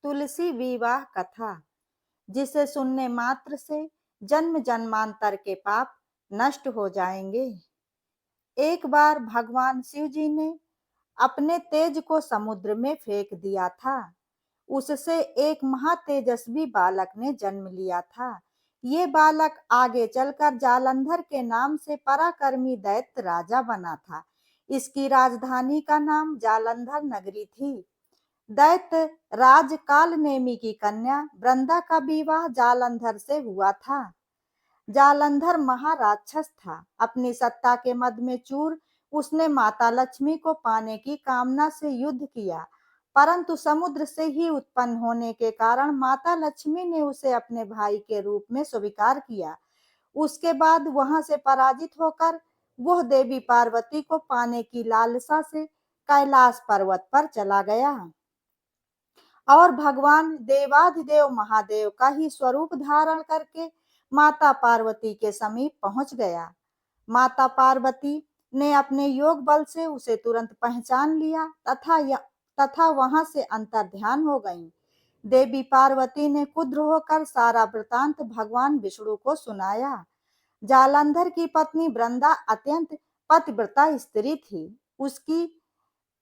तुलसी विवाह कथा, जिसे सुनने मात्र से जन्म जन्मांतर के पाप नष्ट हो जाएंगे। एक बार भगवान शिव जी ने अपने तेज को समुद्र में फेंक दिया था। उससे एक महातेजस्वी बालक ने जन्म लिया था। ये बालक आगे चलकर जालंधर के नाम से पराक्रमी दैत्य राजा बना था। इसकी राजधानी का नाम जालंधर नगरी थी। दैत्य राज कालनेमी की कन्या वृंदा का विवाह जालंधर से हुआ था। जालंधर महाराक्षस था। अपनी सत्ता के मद में चूर उसने माता लक्ष्मी को पाने की कामना से युद्ध किया, परंतु समुद्र से ही उत्पन्न होने के कारण माता लक्ष्मी ने उसे अपने भाई के रूप में स्वीकार किया। उसके बाद वहां से पराजित होकर वह देवी पार्वती को पाने की लालसा से कैलाश पर्वत पर चला गया और भगवान देवाधिदेव महादेव का ही स्वरूप धारण करके माता पार्वती के समीप पहुंच गया। माता पार्वती ने अपने योग बल से उसे तुरंत पहचान लिया तथा वहां से अंतर ध्यान हो गई। देवी पार्वती ने क्रुद्ध होकर सारा वृतांत भगवान विष्णु को सुनाया। जालंधर की पत्नी वृंदा अत्यंत पतिव्रता स्त्री थी। उसकी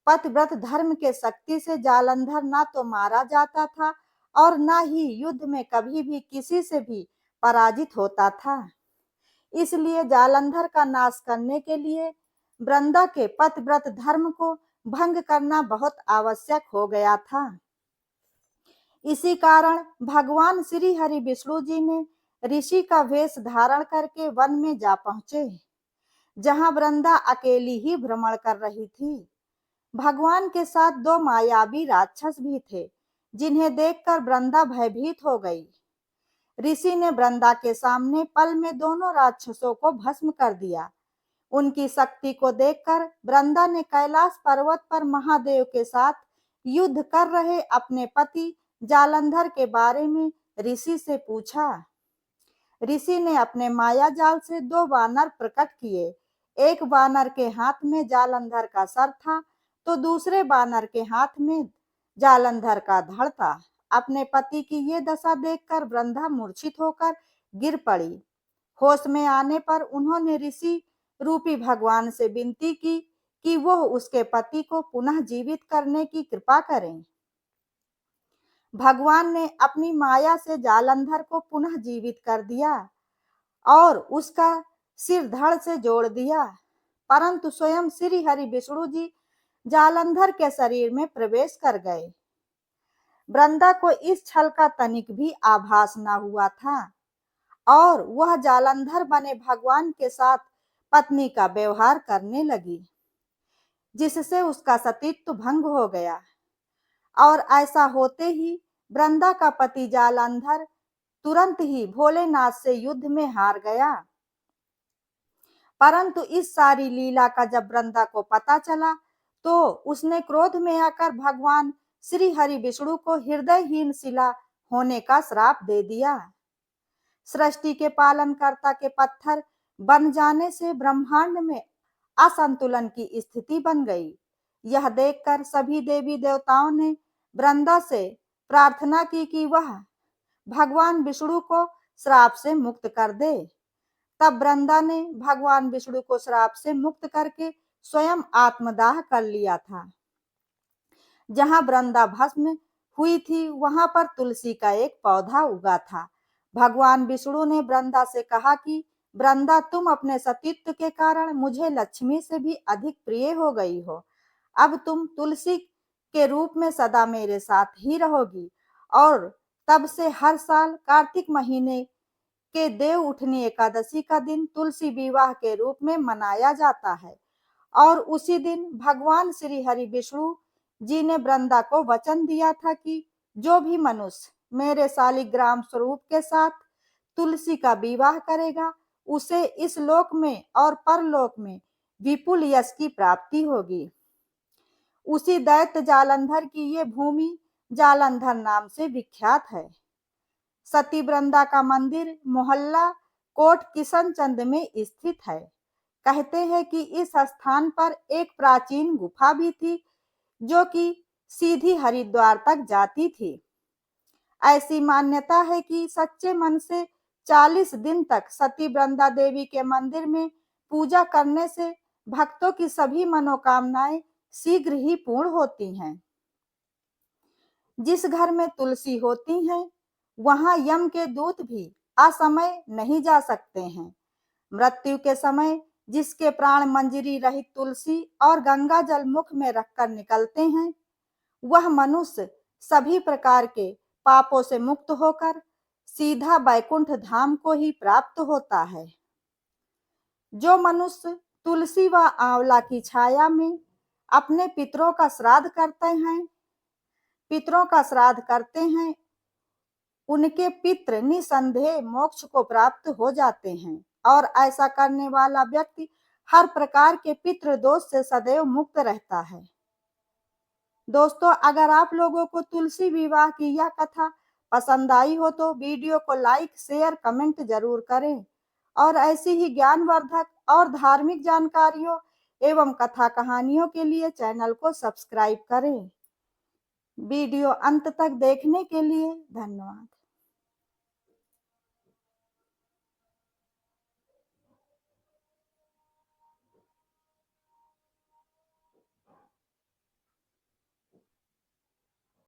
पतिव्रत धर्म के शक्ति से जालंधर ना तो मारा जाता था और ना ही युद्ध में कभी भी किसी से भी पराजित होता था। इसलिए जालंधर का नाश करने के लिए वृंदा के पतिव्रत धर्म को भंग करना बहुत आवश्यक हो गया था। इसी कारण भगवान श्री हरि विष्णु जी ने ऋषि का वेश धारण करके वन में जा पहुंचे, जहां वृंदा अकेली ही भ्रमण कर रही थी। भगवान के साथ दो मायावी राक्षस भी थे, जिन्हें देखकर वृंदा भयभीत हो गई। ऋषि ने वृंदा के सामने पल में दोनों राक्षसों को भस्म कर दिया। उनकी शक्ति को देखकर वृंदा ने कैलाश पर्वत पर महादेव के साथ युद्ध कर रहे अपने पति जालंधर के बारे में ऋषि से पूछा। ऋषि ने अपने माया जाल से दो वानर प्रकट किए। एक वानर के हाथ में जालंधर का सर था, तो दूसरे वानर के हाथ में जालंधर का धड़ था। अपने पति की ये दशा देखकर वृंदा मूर्छित होकर गिर पड़ी। होश में आने पर उन्होंने ऋषि रूपी भगवान से विनती की कि वह उसके पति को पुनः जीवित करने की कृपा करें। भगवान ने अपनी माया से जालंधर को पुनः जीवित कर दिया और उसका सिर धड़ से जोड़ दिया, परंतु स्वयं श्री हरि विष्णु जी जालंधर के शरीर में प्रवेश कर गए। वृंदा को इस छल का तनिक भी आभास न हुआ था और वह जालंधर बने भगवान के साथ पत्नी का व्यवहार करने लगी, जिससे उसका सतीत्व भंग हो गया। और ऐसा होते ही वृंदा का पति जालंधर तुरंत ही भोलेनाथ से युद्ध में हार गया। परंतु इस सारी लीला का जब वृंदा को पता चला, तो उसने क्रोध में आकर भगवान श्री हरि विष्णु को हृदयहीन शिला होने का श्राप दे दिया। सृष्टि के पालनकर्ता के पत्थर बन जाने से ब्रह्मांड में असंतुलन की स्थिति बन गई। यह देखकर सभी देवी देवताओं ने वृंदा से प्रार्थना की कि वह भगवान विष्णु को श्राप से मुक्त कर दे। तब वृंदा ने भगवान विष्णु को श्राप से मुक्त करके स्वयं आत्मदाह कर लिया था। जहां वृंदा भस्म हुई थी, वहां पर तुलसी का एक पौधा उगा था। भगवान विष्णु ने वृंदा से कहा कि वृंदा, तुम अपने सतीत्व के कारण मुझे लक्ष्मी से भी अधिक प्रिय हो गई हो। अब तुम तुलसी के रूप में सदा मेरे साथ ही रहोगी। और तब से हर साल कार्तिक महीने के देव उठनी एकादशी का दिन तुलसी विवाह के रूप में मनाया जाता है। और उसी दिन भगवान श्री हरि विष्णु जी ने वृंदा को वचन दिया था कि जो भी मनुष्य मेरे शालिग्राम स्वरूप के साथ तुलसी का विवाह करेगा, उसे इस लोक में और परलोक में विपुल यश की प्राप्ति होगी। उसी दैत्य जालंधर की ये भूमि जालंधर नाम से विख्यात है। सती वृंदा का मंदिर मोहल्ला कोट किशनचंद में स्थित है। कहते हैं कि इस स्थान पर एक प्राचीन गुफा भी थी, जो कि सीधी हरिद्वार तक जाती थी। ऐसी मान्यता है कि सच्चे मन से 40 दिन तक सती वृंदा देवी के मंदिर में पूजा करने से भक्तों की सभी मनोकामनाएं शीघ्र ही पूर्ण होती हैं। जिस घर में तुलसी होती है, वहां यम के दूत भी असमय नहीं जा सकते हैं। मृत्यु के समय जिसके प्राण मंजरी रहित तुलसी और गंगा जल मुख में रखकर निकलते हैं, वह मनुष्य सभी प्रकार के पापों से मुक्त होकर सीधा बैकुंठ धाम को ही प्राप्त होता है। जो मनुष्य तुलसी व आंवला की छाया में अपने पितरों का श्राद्ध करते हैं, उनके पितृ निसंदेह मोक्ष को प्राप्त हो जाते हैं और ऐसा करने वाला व्यक्ति हर प्रकार के पितृ दोष से सदैव मुक्त रहता है। दोस्तों, अगर आप लोगों को तुलसी विवाह की यह कथा पसंद आई हो तो वीडियो को लाइक, शेयर, कमेंट जरूर करें और ऐसी ही ज्ञानवर्धक और धार्मिक जानकारियों एवं कथा कहानियों के लिए चैनल को सब्सक्राइब करें। वीडियो अंत तक देखने के लिए धन्यवाद।